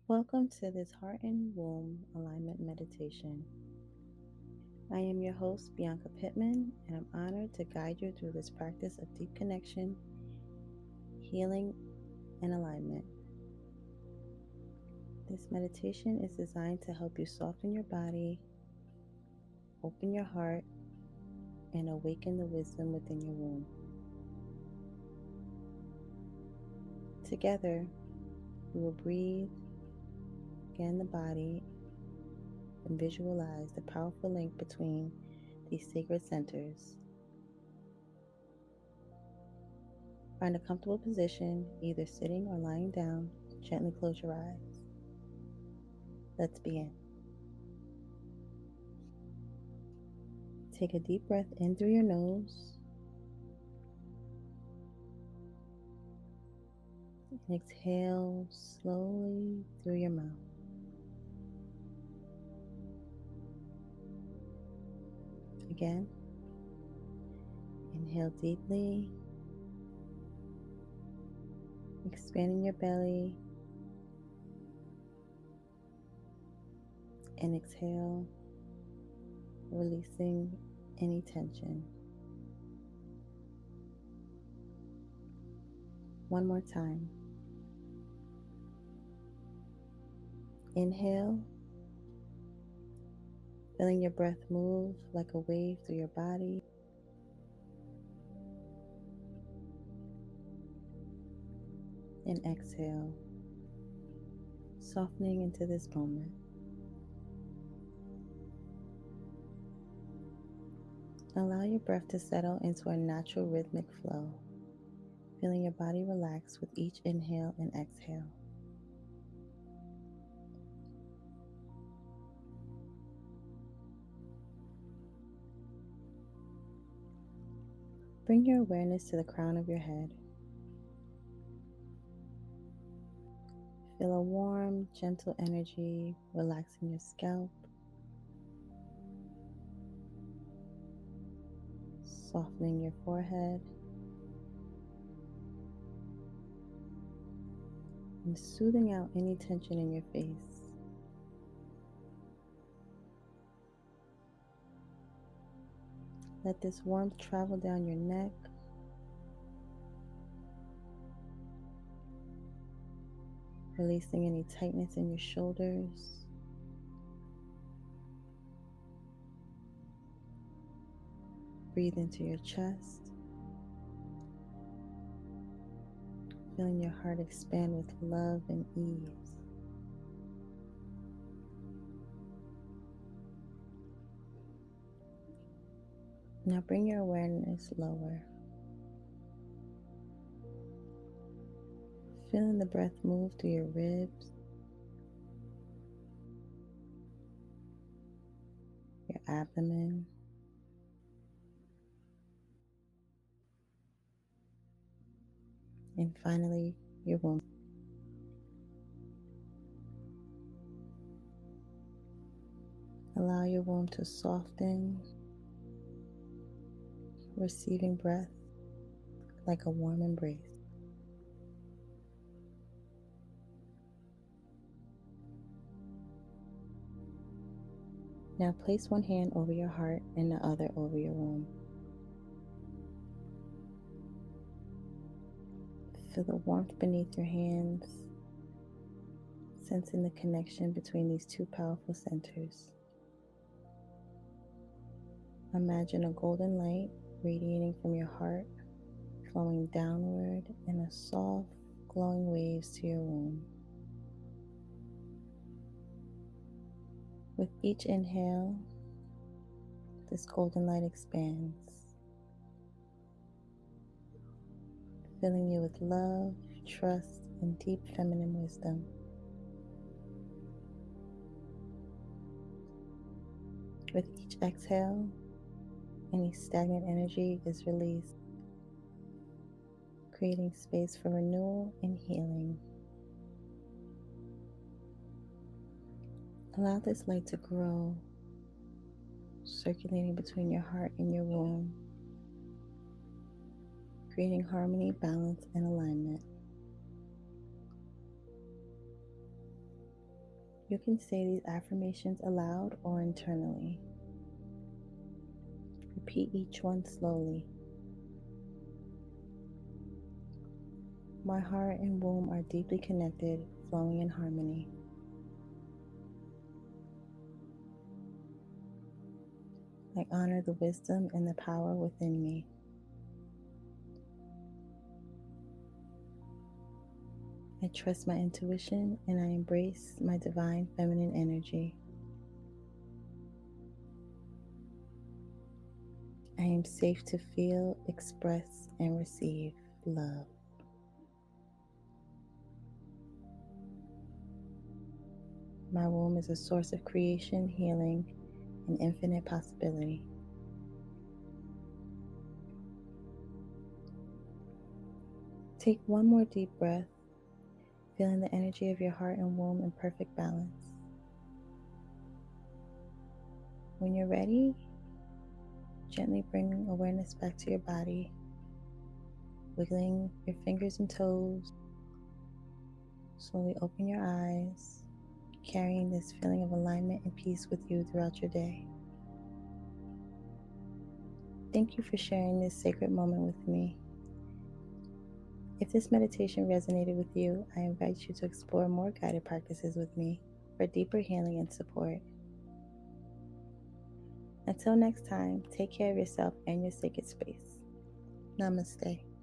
Welcome to this Heart and Womb Alignment Meditation. I am your host, Bianca Pittman, and I'm honored to guide you through this practice of deep connection, healing, and alignment. This meditation is designed to help you soften your body, open your heart, and awaken the wisdom within your womb. Together, we will breathe, scan the body, and visualize the powerful link between these sacred centers. Find a comfortable position, either sitting or lying down. Gently close your eyes. Let's begin. Take a deep breath in through your nose and exhale slowly through your mouth. Again, inhale deeply, expanding your belly, and exhale, releasing any tension. One more time. Inhale, feeling your breath move like a wave through your body. And exhale, softening into this moment. Allow your breath to settle into a natural rhythmic flow, feeling your body relax with each inhale and exhale. Bring your awareness to the crown of your head. Feel a warm, gentle energy relaxing your scalp, softening your forehead, and soothing out any tension in your face. Let this warmth travel down your neck, releasing any tightness in your shoulders. Breathe into your chest, feeling your heart expand with love and ease. Now bring your awareness lower, feeling the breath move through your ribs, your abdomen, and finally your womb. Allow your womb to soften, receiving breath like a warm embrace. Now place one hand over your heart and the other over your womb. Feel the warmth beneath your hands, sensing the connection between these two powerful centers. Imagine a golden light radiating from your heart, flowing downward in a soft, glowing waves to your womb. With each inhale, this golden light expands, filling you with love, trust, and deep feminine wisdom. With each exhale, any stagnant energy is released, creating space for renewal and healing. Allow this light to grow, circulating between your heart and your womb, creating harmony, balance, and alignment. You can say these affirmations aloud or internally. Repeat each one slowly. My heart and womb are deeply connected, flowing in harmony. I honor the wisdom and the power within me. I trust my intuition and I embrace my divine feminine energy. I am safe to feel, express, and receive love. My womb is a source of creation, healing, and infinite possibility. Take one more deep breath, feeling the energy of your heart and womb in perfect balance. When you're ready, gently bring awareness back to your body, wiggling your fingers and toes. Slowly open your eyes, carrying this feeling of alignment and peace with you throughout your day. Thank you for sharing this sacred moment with me. If this meditation resonated with you, I invite you to explore more guided practices with me for deeper healing and support. Until next time, take care of yourself and your sacred space. Namaste.